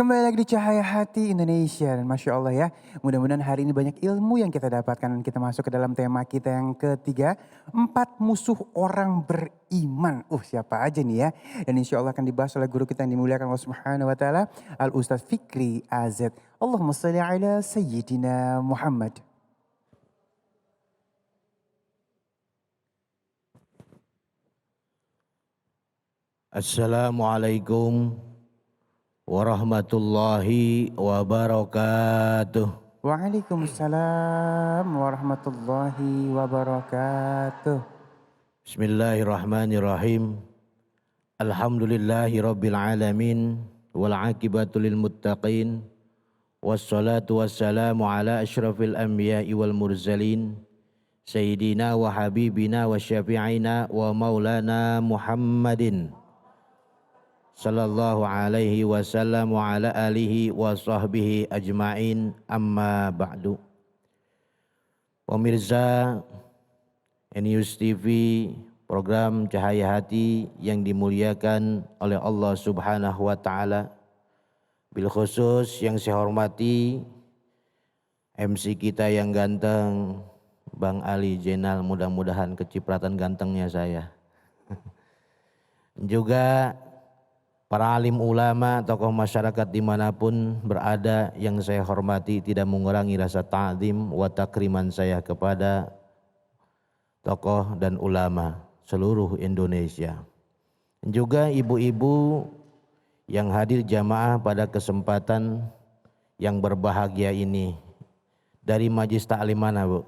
Kembali lagi di Cahaya Hati Indonesia dan Masya Allah ya. Mudah-mudahan hari ini banyak ilmu yang kita dapatkan dan kita masuk ke dalam tema kita yang ketiga. 4 musuh orang beriman. Siapa aja nih ya. Dan insya Allah akan dibahas oleh guru kita yang dimuliakan Allah Subhanahu Wa Taala. Al-Ustadz Fikri AZ. Allahumma salli ala Sayyidina Muhammad. Assalamualaikum warahmatullahi wabarakatuh. Waalaikumsalam warahmatullahi wabarakatuh. Bismillahirrahmanirrahim. Alhamdulillahi rabbil alamin. Wal aqibatu lil muttaqin. Wassalatu wassalamu ala asyrafil anbiya'i wal mursalin. Sayyidina wa habibina wa syafi'ina wa maulana Muhammadin sallallahu alaihi wasallam wa ala alihi wa sahbihi ajma'in, amma ba'du. Pemirsa News TV, program Cahaya Hati yang dimuliakan oleh Allah Subhanahu wa taala. Bil khusus yang saya hormati MC kita yang ganteng, Bang Ali Jenal, mudah-mudahan kecipratan gantengnya saya. Juga para alim ulama, tokoh masyarakat dimanapun berada yang saya hormati, tidak mengurangi rasa ta'zim wa takriman saya kepada tokoh dan ulama seluruh Indonesia. Juga ibu-ibu yang hadir jamaah pada kesempatan yang berbahagia ini. Dari Majelis Ta'lim mana, Bu?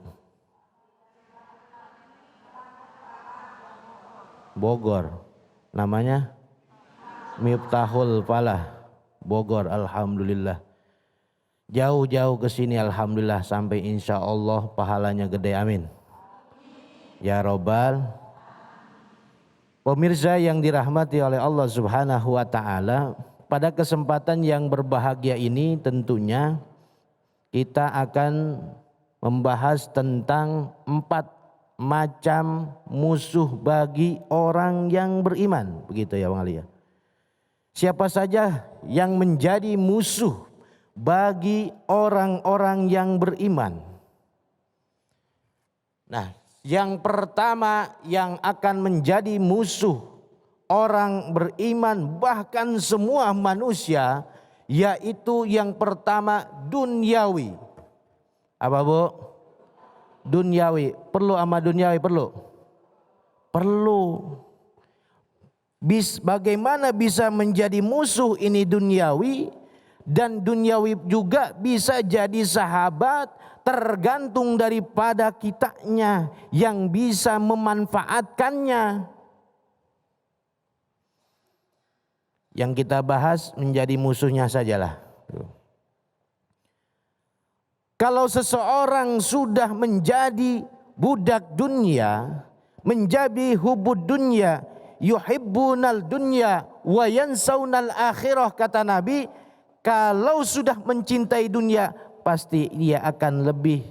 Bogor. Namanya? Miftahul Falah, Bogor. Alhamdulillah. Jauh-jauh ke sini alhamdulillah, sampai insya Allah pahalanya gede, amin. Ya Robbal. Pemirsa yang dirahmati oleh Allah Subhanahu wa taala, pada kesempatan yang berbahagia ini tentunya kita akan membahas tentang 4 macam musuh bagi orang yang beriman. Begitu ya Bang Ali ya. Siapa saja yang menjadi musuh bagi orang-orang yang beriman? Nah, yang pertama yang akan menjadi musuh orang beriman, bahkan semua manusia, yaitu yang pertama duniawi. Apa Bu? Duniawi. Perlu sama duniawi? Perlu? Perlu. Bagaimana bisa menjadi musuh ini duniawi, dan duniawi juga bisa jadi sahabat, tergantung daripada kitanya yang bisa memanfaatkannya. Yang kita bahas menjadi musuhnya sajalah. Kalau seseorang sudah menjadi budak dunia, menjadi hubud dunia, yuhibbunal dunya wa yansaunal akhirah, kata Nabi, kalau sudah mencintai dunia pasti dia akan lebih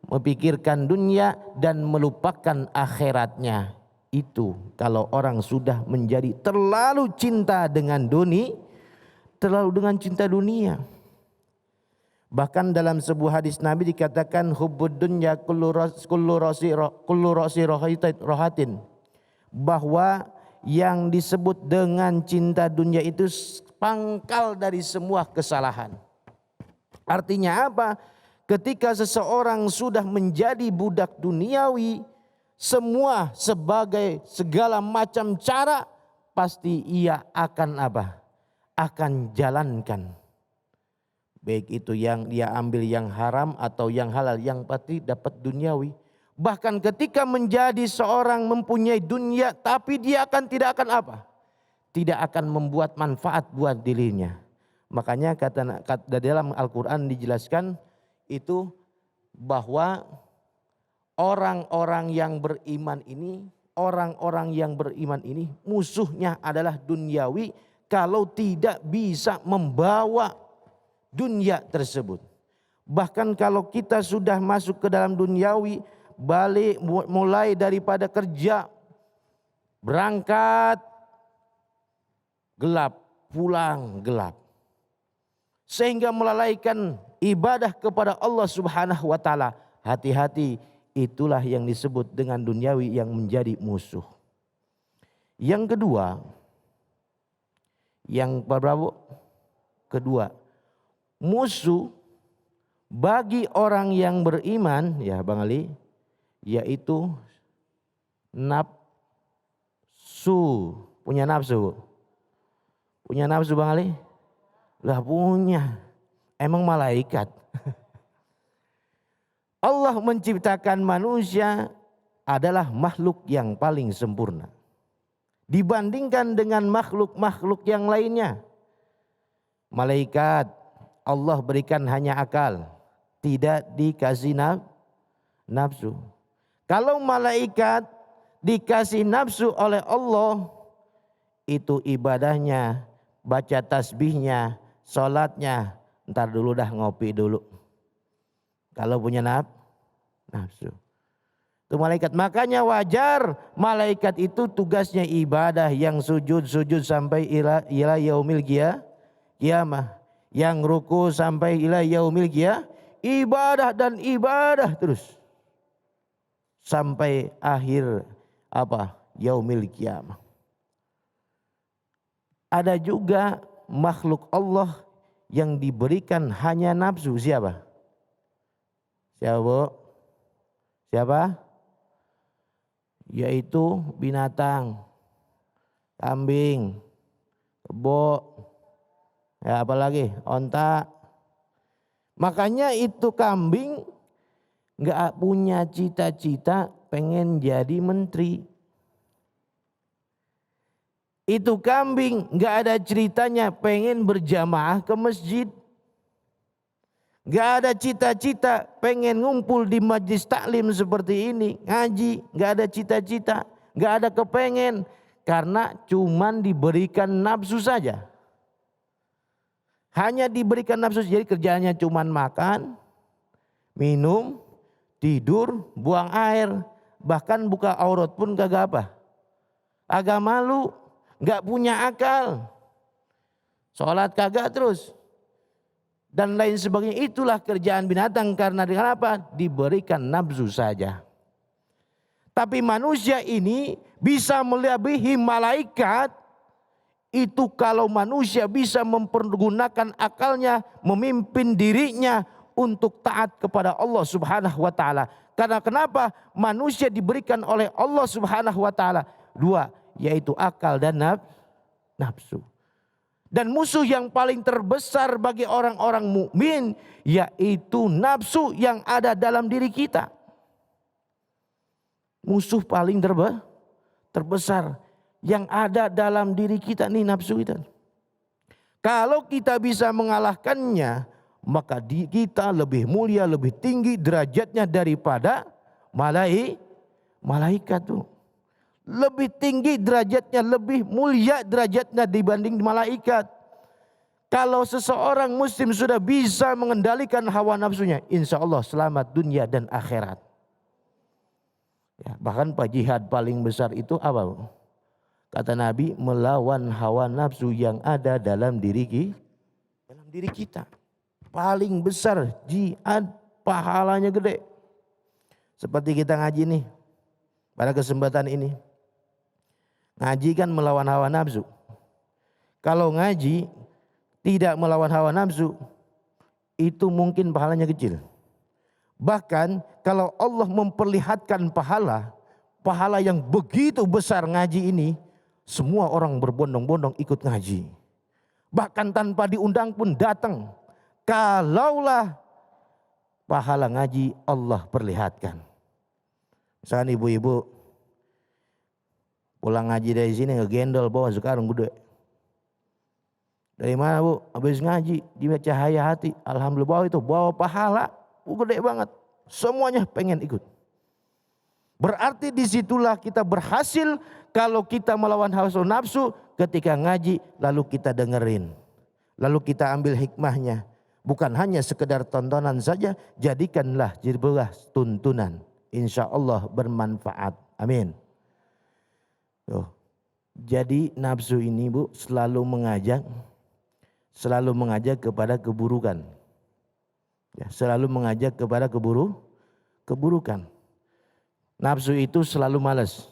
memikirkan dunia dan melupakan akhiratnya. Itu kalau orang sudah menjadi terlalu cinta dengan dunia, terlalu dengan cinta dunia. Bahkan dalam sebuah hadis Nabi dikatakan hubbud dunya kullu rasi rohatin, bahwa yang disebut dengan cinta dunia itu pangkal dari semua kesalahan. Artinya apa? Ketika seseorang sudah menjadi budak duniawi, semua sebagai segala macam cara pasti ia akan apa? Akan jalankan. Baik itu yang dia ambil yang haram atau yang halal, yang pasti dapat duniawi. Bahkan ketika menjadi seorang mempunyai dunia, tapi dia tidak akan apa? Tidak akan membuat manfaat buat dirinya. Makanya kata dalam Al-Quran dijelaskan itu bahwa orang-orang yang beriman ini, musuhnya adalah duniawi kalau tidak bisa membawa dunia tersebut. Bahkan kalau kita sudah masuk ke dalam duniawi, balik mulai daripada kerja, berangkat gelap, pulang gelap. sehingga melalaikan ibadah kepada Allah Subhanahu wa taala. Hati-hati, itulah yang disebut dengan duniawi yang menjadi musuh. Yang kedua, yang berapa? Kedua, musuh bagi orang yang beriman, ya Bang Ali, yaitu nafsu. Punya nafsu? Punya nafsu Bang Ali? Lah punya. Emang malaikat. Allah menciptakan manusia adalah makhluk yang paling sempurna dibandingkan dengan makhluk-makhluk yang lainnya. Malaikat Allah berikan hanya akal, tidak dikasih nafsu. Kalau malaikat dikasih nafsu oleh Allah, itu ibadahnya, baca tasbihnya, sholatnya, ntar dulu dah, ngopi dulu. Kalau punya nafsu. Itu malaikat. Makanya wajar malaikat itu tugasnya ibadah, yang sujud sampai ila yaumil qiyamah, yang ruku sampai ila yaumil qiyamah, ibadah dan ibadah terus sampai akhir yaumil qiyamah. Ada juga makhluk Allah yang diberikan hanya nafsu. Siapa? Siapa? Yaitu binatang, kambing, kebo, ya apalagi onta. Makanya itu kambing nggak punya cita-cita pengen jadi menteri. Itu kambing nggak ada ceritanya pengen berjamaah ke masjid. Nggak ada cita-cita pengen ngumpul di majlis taklim seperti ini, ngaji. Nggak ada cita-cita, nggak ada kepengen, karena cuman diberikan nafsu saja. Hanya diberikan nafsu, jadi kerjanya cuman makan, minum, tidur, buang air, bahkan buka aurat pun kagak apa. Agak malu, nggak punya akal, sholat kagak terus, dan lain sebagainya. Itulah kerjaan binatang. Karena dengan apa? Diberikan nafsu saja. Tapi manusia ini bisa melebihi malaikat. Itu kalau manusia bisa mempergunakan akalnya, memimpin dirinya untuk taat kepada Allah Subhanahu wa taala. Karena kenapa? Manusia diberikan oleh Allah Subhanahu wa taala dua, yaitu akal dan nafsu. Dan musuh yang paling terbesar bagi orang-orang mukmin yaitu nafsu yang ada dalam diri kita. Musuh paling terbesar yang ada dalam diri kita nih, nafsu kita. Kalau kita bisa mengalahkannya, maka kita lebih mulia, lebih tinggi derajatnya daripada malaikat tuh. Lebih tinggi derajatnya, lebih mulia derajatnya dibanding malaikat. Kalau seseorang muslim sudah bisa mengendalikan hawa nafsunya, insya Allah selamat dunia dan akhirat. Ya, bahkan jihad paling besar itu apa? Kata Nabi, melawan hawa nafsu yang ada dalam diri kita. Paling besar jihad, pahalanya gede. Seperti kita ngaji nih, pada kesempatan ini. Ngaji kan melawan hawa nafsu. Kalau ngaji tidak melawan hawa nafsu, itu mungkin pahalanya kecil. Bahkan kalau Allah memperlihatkan pahala yang begitu besar ngaji ini, semua orang berbondong-bondong ikut ngaji. Bahkan tanpa diundang pun datang. Kalaulah pahala ngaji Allah perlihatkan. Misalkan ibu-ibu pulang ngaji dari sini ngegendol bawa sekarang gede. Dari mana bu? Habis ngaji dia cahaya hati. Alhamdulillah bawa pahala. Gede banget. Semuanya pengen ikut. Berarti disitulah kita berhasil kalau kita melawan hawa nafsu ketika ngaji, lalu kita dengerin. Lalu kita ambil hikmahnya. Bukan hanya sekedar tontonan saja, jadikanlah jadilah tuntunan. Insya Allah bermanfaat. Amin. Tuh. Jadi nafsu ini bu selalu mengajak selalu mengajak kepada keburukan. Ya, selalu mengajak kepada keburukan. Nafsu itu selalu malas.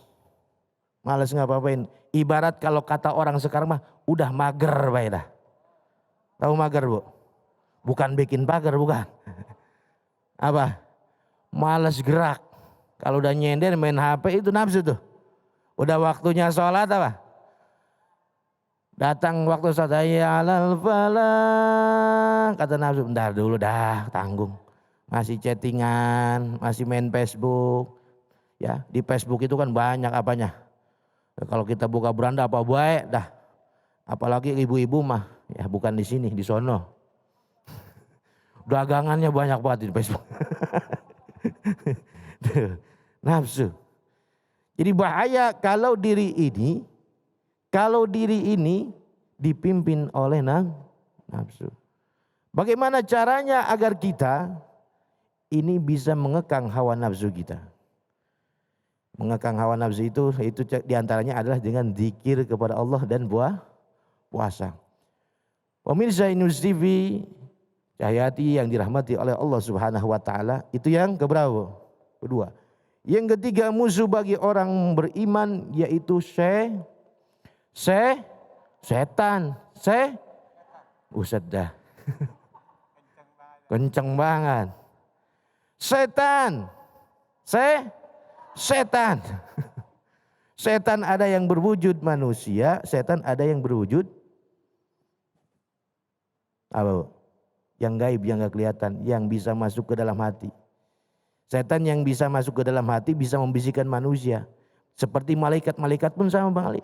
Malas ngapa-ngapain. Ibarat kalau kata orang sekarang mah udah mager baik dah. Tahu mager, Bu? Bukan bikin pagar, bukan. Apa? Malas gerak. Kalau udah nyender main HP itu nafsu tuh. Udah waktunya sholat apa? Datang waktu sholat, ya alal falah. Kata nafsu, bentar dulu dah, tanggung. Masih chattingan, masih main Facebook. Ya, di Facebook itu kan banyak apanya. Kalau kita buka beranda apa baik dah. Apalagi ibu-ibu mah, ya bukan di sini, di sono. Dagangannya banyak banget di Facebook. Nafsu. Jadi bahaya kalau diri ini dipimpin oleh nafsu. Bagaimana caranya agar kita ini bisa mengekang hawa nafsu kita? Mengekang hawa nafsu itu diantaranya adalah dengan zikir kepada Allah dan puasa. Pemirsa Inus TV, Cahaya Hati yang dirahmati oleh Allah Subhanahu wa taala, itu yang keberapa? Kedua. Yang ketiga, musuh bagi orang beriman yaitu setan. Buset dah. Kenceng banget. Setan. Setan ada yang berwujud manusia, setan ada yang berwujud apa? Yang gaib, yang gak kelihatan, yang bisa masuk ke dalam hati. Setan yang bisa masuk ke dalam hati bisa membisikkan manusia. Seperti malaikat pun sama Bang Ali.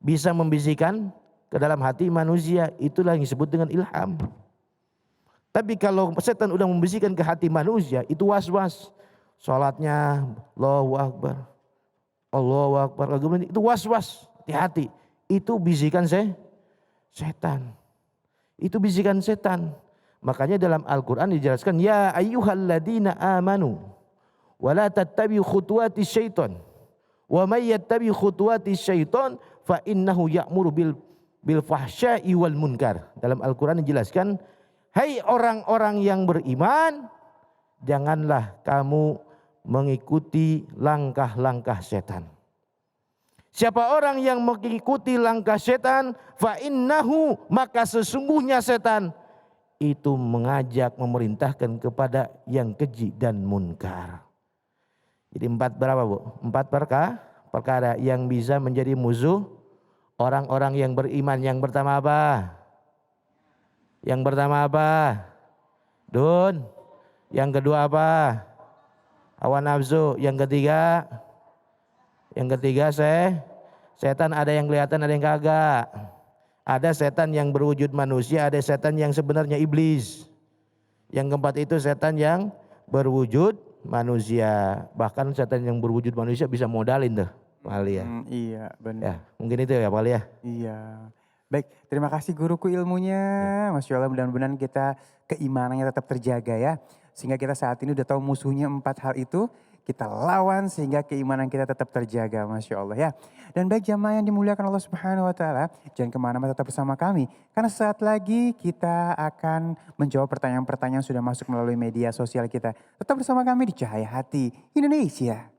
Bisa membisikkan ke dalam hati manusia, itulah yang disebut dengan ilham. Tapi kalau setan udah membisikkan ke hati manusia, itu was-was. Salatnya Allahu Akbar. Allahu Akbar. Itu was-was di hati. Itu bisikan setan. Itu bisikan setan. Makanya dalam Al-Quran dijelaskan, ya ayyuhalladzina amanu wa la tattabi'u khutuwatis syaitan wa may yattabi' khutuwatis syaitan fa innahu ya'muru bil fahsya'i wal munkar. Dalam Al-Quran dijelaskan, hai orang-orang yang beriman, janganlah kamu mengikuti langkah-langkah setan. Siapa orang yang mengikuti langkah setan, fa innahu, maka sesungguhnya setan itu mengajak, memerintahkan kepada yang keji dan munkar. Jadi 4 berapa, Bu? 4 perkara yang bisa menjadi musuh orang-orang yang beriman. Yang pertama apa? Dun. Yang kedua apa? Hawa nafsu. Yang ketiga setan, ada yang kelihatan, ada yang kagak. Ada setan yang berwujud manusia, ada setan yang sebenarnya iblis. Yang keempat itu setan yang berwujud manusia. Bahkan setan yang berwujud manusia bisa modalin tuh, Pak Ali ya. Iya, benar. Ya, mungkin itu ya Pak Ali ya. Iya. Baik, terima kasih guruku ilmunya. Masya Allah, mudah-mudahan kita keimanannya tetap terjaga ya. Sehingga kita saat ini udah tahu musuhnya 4 hal itu. Kita lawan sehingga keimanan kita tetap terjaga, Masya Allah ya. Dan baik jamaah yang dimuliakan Allah Subhanahu wa taala, jangan kemana-mana, tetap bersama kami. Karena saat lagi kita akan menjawab pertanyaan-pertanyaan yang sudah masuk melalui media sosial kita. Tetap bersama kami di Cahaya Hati Indonesia.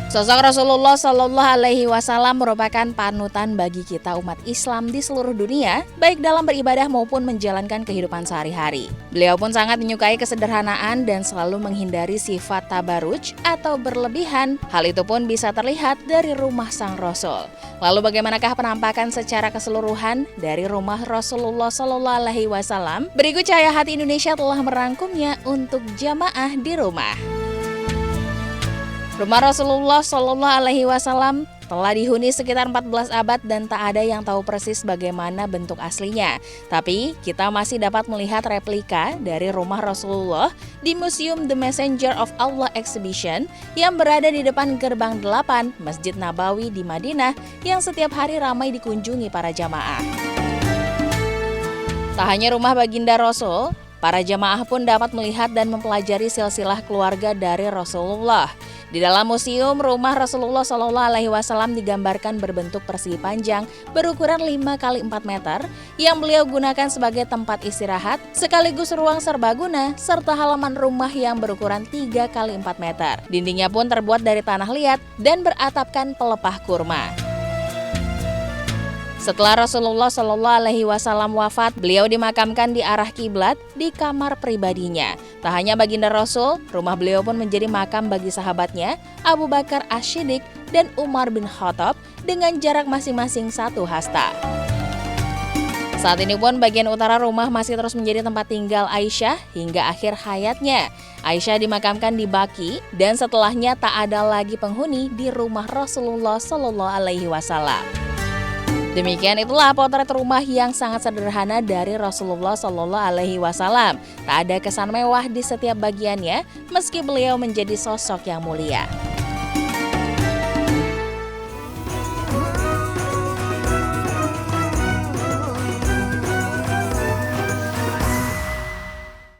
Sosok Rasulullah Shallallahu Alaihi Wasallam merupakan panutan bagi kita umat Islam di seluruh dunia, baik dalam beribadah maupun menjalankan kehidupan sehari-hari. Beliau pun sangat menyukai kesederhanaan dan selalu menghindari sifat tabaruj atau berlebihan. Hal itu pun bisa terlihat dari rumah sang Rasul. Lalu bagaimanakah penampakan secara keseluruhan dari rumah Rasulullah Shallallahu Alaihi Wasallam? Berikut Cahaya Hati Indonesia telah merangkumnya untuk jamaah di rumah. Rumah Rasulullah Shallallahu Alaihi Wasallam telah dihuni sekitar 14 abad dan tak ada yang tahu persis bagaimana bentuk aslinya. Tapi kita masih dapat melihat replika dari rumah Rasulullah di Museum The Messenger of Allah Exhibition yang berada di depan gerbang 8 Masjid Nabawi di Madinah yang setiap hari ramai dikunjungi para jamaah. Tak hanya rumah baginda Rasul, para jamaah pun dapat melihat dan mempelajari silsilah keluarga dari Rasulullah. Di dalam museum, rumah Rasulullah Shallallahu Alaihi Wasallam digambarkan berbentuk persegi panjang berukuran 5 kali 4 meter yang beliau gunakan sebagai tempat istirahat sekaligus ruang serbaguna serta halaman rumah yang berukuran 3 kali 4 meter. Dindingnya pun terbuat dari tanah liat dan beratapkan pelepah kurma. Setelah Rasulullah Shallallahu Alaihi Wasallam wafat, beliau dimakamkan di arah kiblat di kamar pribadinya. Tak hanya baginda Rasul, rumah beliau pun menjadi makam bagi sahabatnya Abu Bakar As-Siddiq dan Umar bin Khattab dengan jarak masing-masing 1 hasta. Saat ini pun bagian utara rumah masih terus menjadi tempat tinggal Aisyah hingga akhir hayatnya. Aisyah dimakamkan di Baqi dan setelahnya tak ada lagi penghuni di rumah Rasulullah Shallallahu Alaihi Wasallam. Demikian itulah potret rumah yang sangat sederhana dari Rasulullah Shallallahu Alaihi Wasallam. Tak ada kesan mewah di setiap bagiannya, meski beliau menjadi sosok yang mulia.